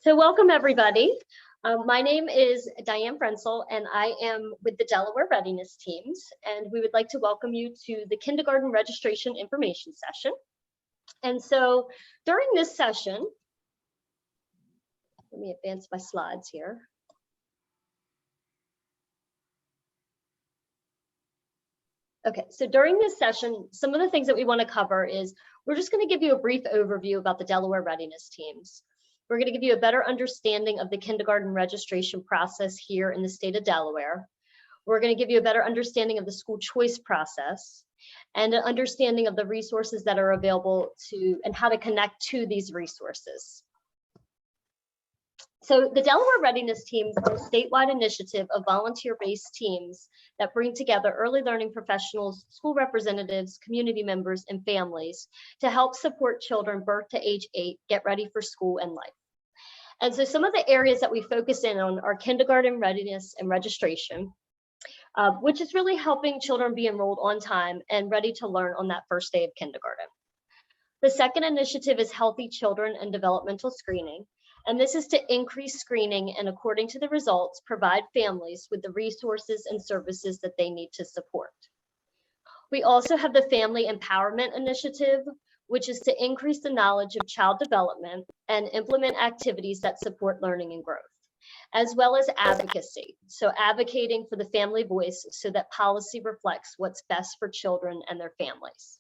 So welcome everybody. My name is Diane Frenzel and I am with the Delaware Readiness Teams, and we would like to welcome you to the kindergarten registration information session. And so during this session, let me advance my slides here. Okay, so during this session, some of the things that we want to cover is we're just going to give you a brief overview about the Delaware Readiness Teams. We're going to give you a better understanding of the kindergarten registration process here in the state of Delaware. We're going to give you a better understanding of the school choice process and an understanding of the resources that are available to and how to connect to these resources. So the Delaware Readiness Teams are a statewide initiative of volunteer-based teams that bring together early learning professionals, school representatives, community members, and families to help support children birth to age 8 get ready for school and life. And so some of the areas that we focus in on are kindergarten readiness and registration, which is really helping children be enrolled on time and ready to learn on that first day of kindergarten. The second initiative is healthy children and developmental screening. And this is to increase screening and, according to the results, provide families with the resources and services that they need to support. We also have the Family Empowerment Initiative, which is to increase the knowledge of child development and implement activities that support learning and growth, as well as advocacy. So advocating for the family voice so that policy reflects what's best for children and their families.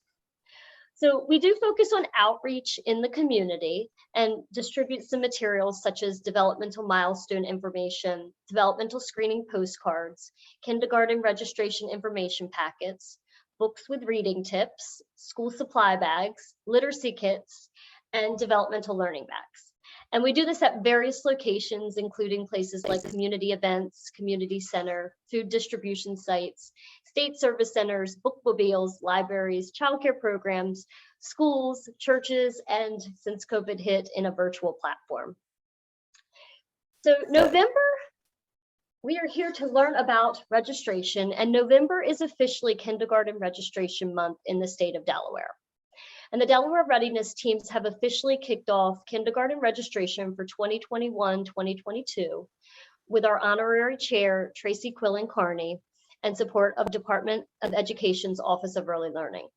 So we do focus on outreach in the community and distribute some materials such as developmental milestone information, developmental screening postcards, kindergarten registration information packets, books with reading tips, school supply bags, literacy kits, and developmental learning bags. And we do this at various locations, including places like community events, community center, food distribution sites, state service centers, bookmobiles, libraries, childcare programs, schools, churches, and since COVID hit, in a virtual platform. So November, we are here to learn about registration, and November is officially Kindergarten Registration Month in the state of Delaware. And the Delaware Readiness Teams have officially kicked off kindergarten registration for 2021-2022 with our honorary chair, Tracy Quillen Carney, and support of Department of Education's Office of Early Learning.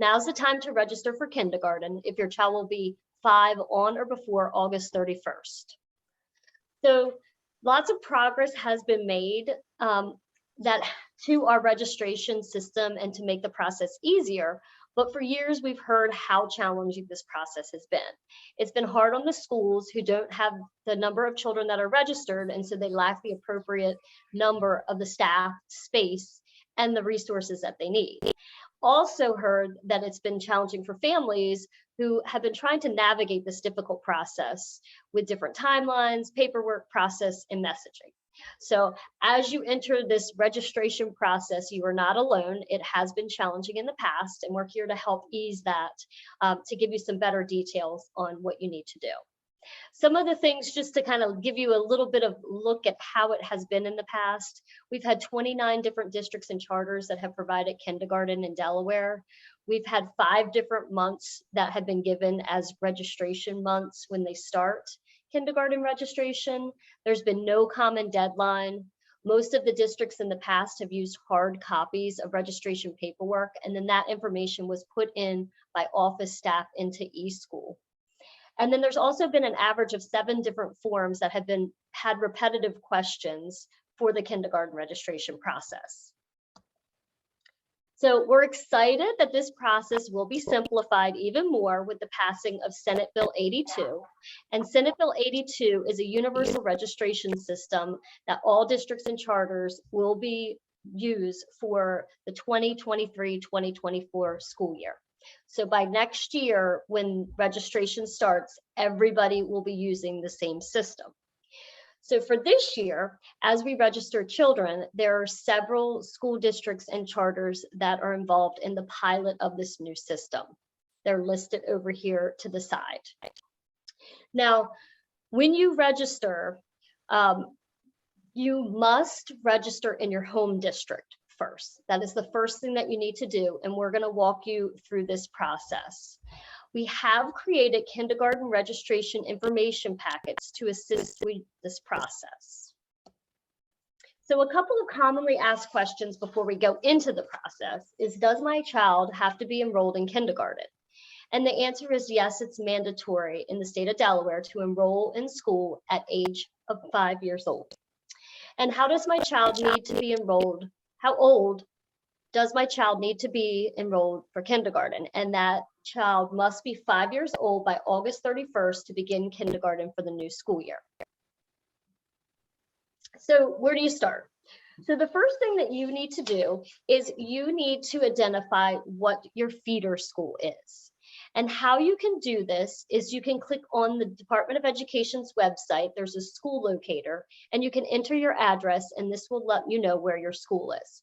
Now's the time to register for kindergarten if your child will be 5 on or before August 31st. So lots of progress has been made to our registration system and to make the process easier. But for years, we've heard how challenging this process has been. It's been hard on the schools who don't have the number of children that are registered, and so they lack the appropriate number of the staff, space, and the resources that they need. Also heard that it's been challenging for families who have been trying to navigate this difficult process with different timelines, paperwork process, and messaging. So as you enter this registration process, you are not alone. It has been challenging in the past, and we're here to help ease that, to give you some better details on what you need to do. Some of the things, just to kind of give you a little bit of look at how it has been in the past. We've had 29 different districts and charters that have provided kindergarten in Delaware. We've had 5 different months that have been given as registration months when they start kindergarten registration. There's been no common deadline. Most of the districts in the past have used hard copies of registration paperwork, and then that information was put in by office staff into eSchool. And then there's also been an average of 7 different forms that have had repetitive questions for the kindergarten registration process. So we're excited that this process will be simplified even more with the passing of Senate Bill 82. And Senate Bill 82 is a universal registration system that all districts and charters will be used for the 2023-2024 school year. So by next year, when registration starts, everybody will be using the same system. So for this year, as we register children, there are several school districts and charters that are involved in the pilot of this new system. They're listed over here to the side. Now, when you register, you must register in your home district first. That is the first thing that you need to do, and we're going to walk you through this process. We have created kindergarten registration information packets to assist with this process. So a couple of commonly asked questions before we go into the process is, does my child have to be enrolled in kindergarten? And the answer is yes, it's mandatory in the state of Delaware to enroll in school at age of 5 years old. And how does my child need to be enrolled? How old does my child need to be enrolled for kindergarten? And that child must be 5 years old by August 31st to begin kindergarten for the new school year. So where do you start? So the first thing that you need to do is you need to identify what your feeder school is. And how you can do this is you can click on the Department of Education's website. There's a school locator, and you can enter your address, and this will let you know where your school is.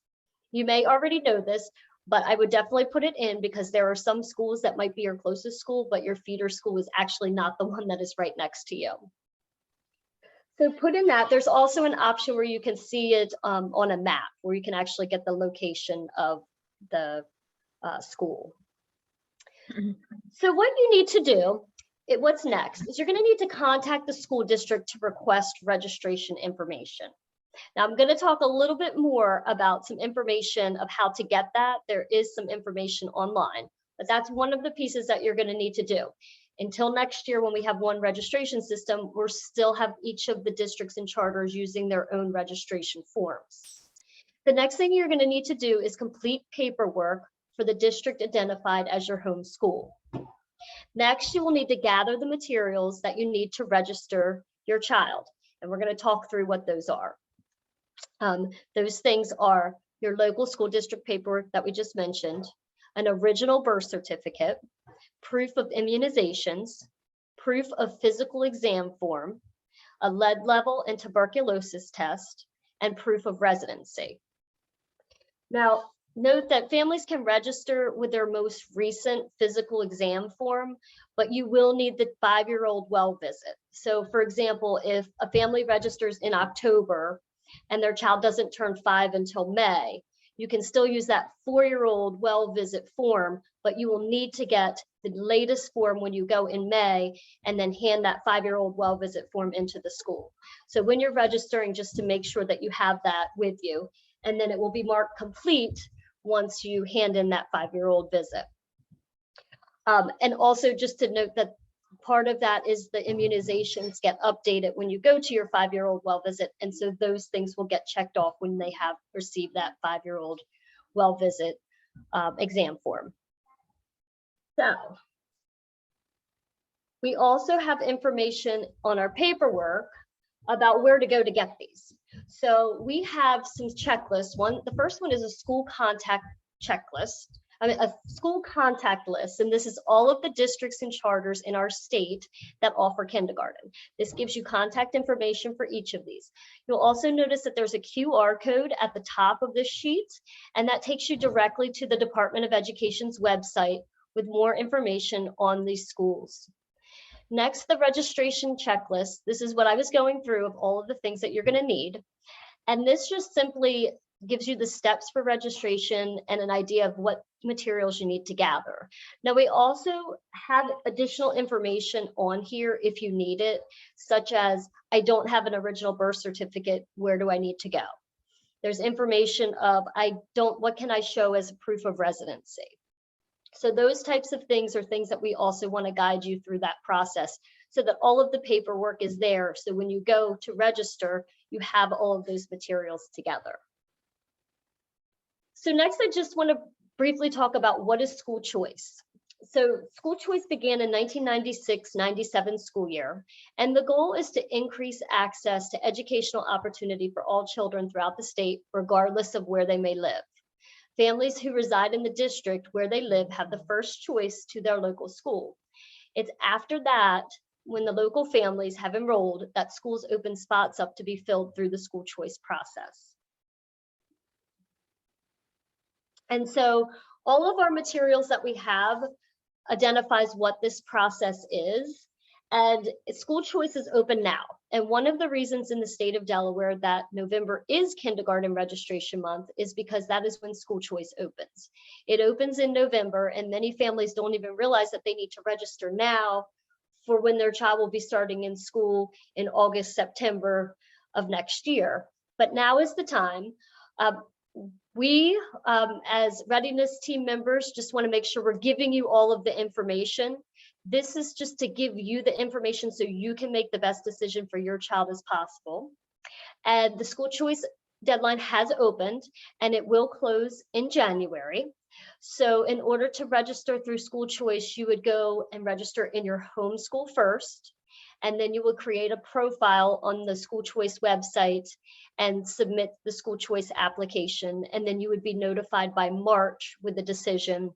You may already know this, but I would definitely put it in because there are some schools that might be your closest school, but your feeder school is actually not the one that is right next to you. So put in that. There's also an option where you can see it on a map, where you can actually get the location of the school. So what you need to do, what's next, is you're going to need to contact the school district to request registration information. Now I'm going to talk a little bit more about some information of how to get that. There is some information online, but that's one of the pieces that you're going to need to do. Until next year, when we have one registration system, we'll still have each of the districts and charters using their own registration forms. The next thing you're going to need to do is complete paperwork for the district identified as your home school. Next, you will need to gather the materials that you need to register your child, and we're going to talk through what those are. Those things are your local school district paperwork that we just mentioned, an original birth certificate, proof of immunizations, proof of physical exam form, a lead level and tuberculosis test, and proof of residency. Now, note that families can register with their most recent physical exam form, but you will need the 5-year-old well visit. So for example, if a family registers in October and their child doesn't turn 5 until May, you can still use that 4-year-old well visit form, but you will need to get the latest form when you go in May and then hand that 5-year-old well visit form into the school. So when you're registering, just to make sure that you have that with you, and then it will be marked complete once you hand in that 5-year-old visit. And also just to note that part of that is the immunizations get updated when you go to your 5-year-old well visit. And so those things will get checked off when they have received that 5-year-old well visit exam form. So we also have information on our paperwork about where to go to get these. So we have some checklists. The first one is a school contact checklist. A school contact list, and this is all of the districts and charters in our state that offer kindergarten. This gives you contact information for each of these. You'll also notice that there's a QR code at the top of this sheet, and that takes you directly to the Department of Education's website with more information on these schools. Next, the registration checklist. This is what I was going through of all of the things that you're going to need. And this just simply gives you the steps for registration and an idea of what materials you need to gather. Now, we also have additional information on here if you need it, such as, I don't have an original birth certificate, where do I need to go? There's information of, what can I show as a proof of residency? So those types of things are things that we also want to guide you through that process so that all of the paperwork is there. So when you go to register, you have all of those materials together. So next, I just want to briefly talk about what is school choice. So school choice began in 1996-97 school year, and the goal is to increase access to educational opportunity for all children throughout the state, regardless of where they may live. Families who reside in the district where they live have the first choice to their local school. It's after that, when the local families have enrolled, that schools open spots up to be filled through the school choice process. And so all of our materials that we have identifies what this process is. And school choice is open now. And one of the reasons in the state of Delaware that November is kindergarten registration month is because that is when school choice opens. It opens in November, and many families don't even realize that they need to register now for when their child will be starting in school in August, September of next year. But now is the time. We, as readiness team members, just want to make sure we're giving you all of the information. This is just to give you the information so you can make the best decision for your child as possible. And the school choice deadline has opened, and it will close in January. So in order to register through school choice, you would go and register in your home school first, and then you will create a profile on the school choice website and submit the school choice application. And then you would be notified by March with a decision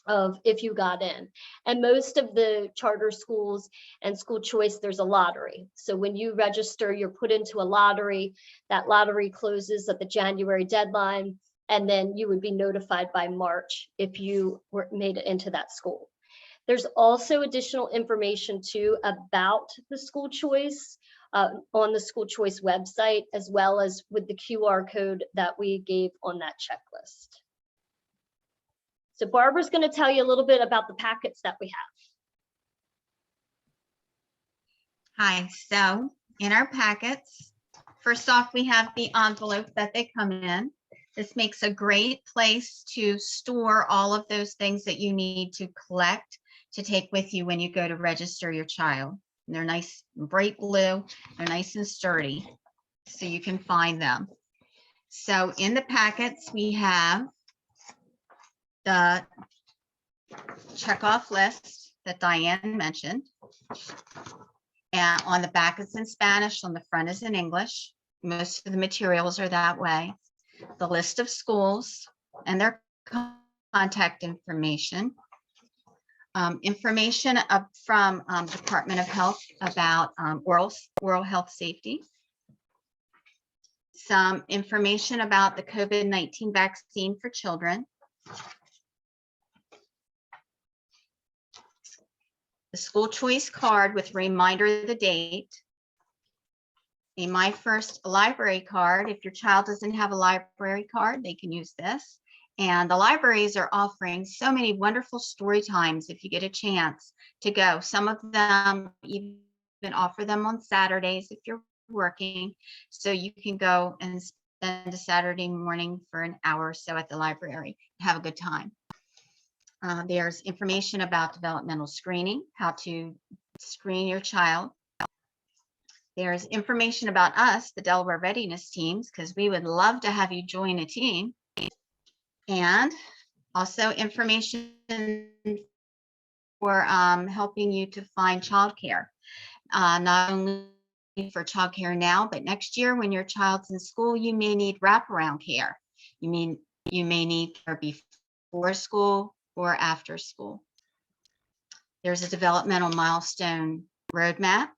of if you got in. And most of the charter schools and school choice, there's a lottery. So when you register, you're put into a lottery. That lottery closes at the January deadline, and then you would be notified by March if you were made it into that school. There's also additional information too about the school choice on the school choice website, as well as with the QR code that we gave on that checklist. So Barbara's going to tell you a little bit about the packets that we have. Hi, so in our packets, first off, we have the envelope that they come in. This makes a great place to store all of those things that you need to collect to take with you when you go to register your child. And they're nice, bright blue, they're nice and sturdy, so you can find them. So in the packets, we have the checkoff list that Diane mentioned. And on the back it's in Spanish, on the front is in English. Most of the materials are that way. The list of schools and their contact information. Information from Department of Health about oral health safety. Some information about the COVID-19 vaccine for children. The school choice card with reminder of the date. A My First library card. If your child doesn't have a library card, they can use this. And the libraries are offering so many wonderful story times if you get a chance to go. Some of them even offer them on Saturdays if you're working. So you can go and spend a Saturday morning for an hour or so at the library, have a good time. There's information about developmental screening, how to screen your child. There's information about us, the Delaware readiness teams, because we would love to have you join a team. And also information for helping you to find childcare, not only for childcare now, but next year when your child's in school, you may need wraparound care. You may need care before school or after school. There's a developmental milestone roadmap.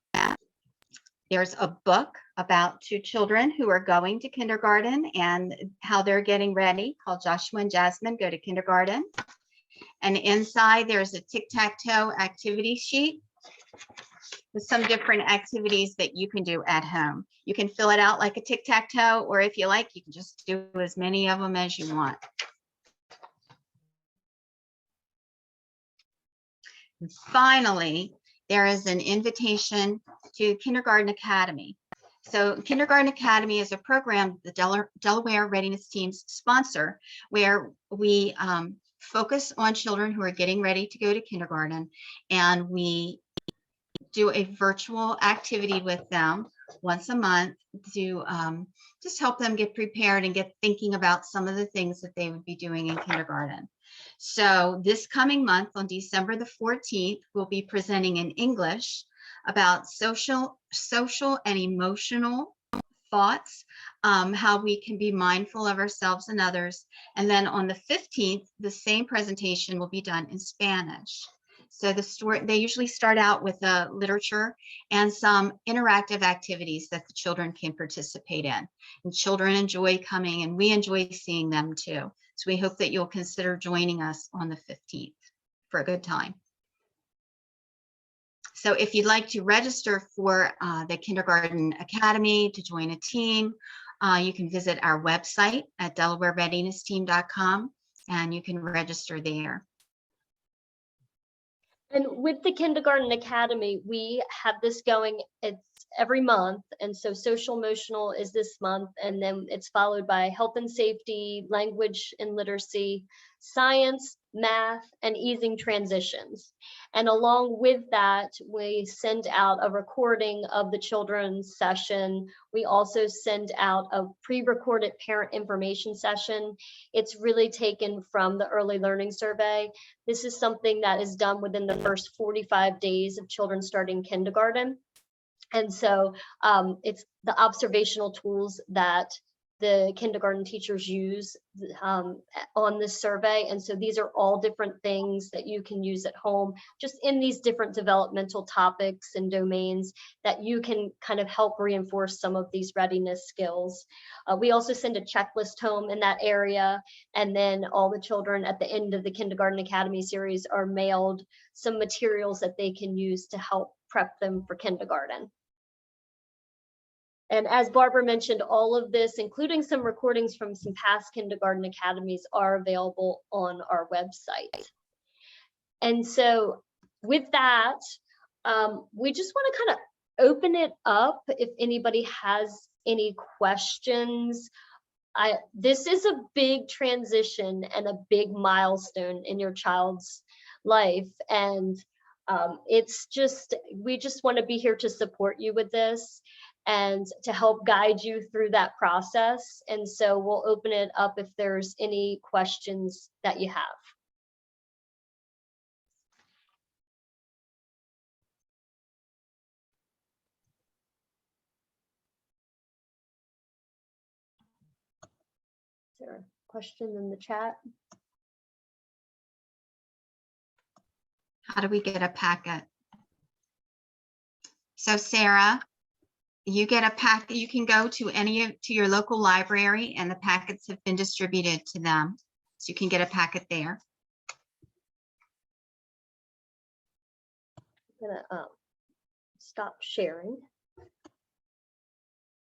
There's a book about two children who are going to kindergarten and how they're getting ready, called Joshua and Jasmine Go to Kindergarten. And inside there's a tic-tac-toe activity sheet with some different activities that you can do at home. You can fill it out like a tic-tac-toe, or if you like, you can just do as many of them as you want. And finally, there is an invitation to Kindergarten Academy. So Kindergarten Academy is a program the Delaware Readiness Teams sponsor, where we focus on children who are getting ready to go to kindergarten, and we do a virtual activity with them once a month to just help them get prepared and get thinking about some of the things that they would be doing in kindergarten. So this coming month on December the 14th, we'll be presenting in English about social and emotional thoughts, how we can be mindful of ourselves and others. And then on the 15th, the same presentation will be done in Spanish. So they usually start out with a literature and some interactive activities that the children can participate in. And children enjoy coming, and we enjoy seeing them too. So we hope that you'll consider joining us on the 15th for a good time. So if you'd like to register for the Kindergarten Academy to join a team, you can visit our website at DelawareReadinessTeam.com, and you can register there. And with the Kindergarten Academy, we have this going, it's every month. And so social emotional is this month, and then it's followed by health and safety, language and literacy, science, math, and easing transitions. And along with that, we send out a recording of the children's session. We also send out a pre-recorded parent information session. It's really taken from the early learning survey. This is something that is done within the first 45 days of children starting kindergarten. And so it's the observational tools that the kindergarten teachers use on this survey. And so these are all different things that you can use at home, just in these different developmental topics and domains that you can kind of help reinforce some of these readiness skills. We also send a checklist home in that area. And then all the children at the end of the Kindergarten Academy series are mailed some materials that they can use to help prep them for kindergarten. And as Barbara mentioned, all of this, including some recordings from some past kindergarten academies, are available on our website. And so with that, we just want to kind of open it up if anybody has any questions. This is a big transition and a big milestone in your child's life. And we just want to be here to support you with this and to help guide you through that process. And so we'll open it up if there's any questions that you have. Is there a question in the chat? How do we get a packet? So Sarah, you get a packet. You can go to your local library, and the packets have been distributed to them. So you can get a packet there. I'm gonna stop sharing.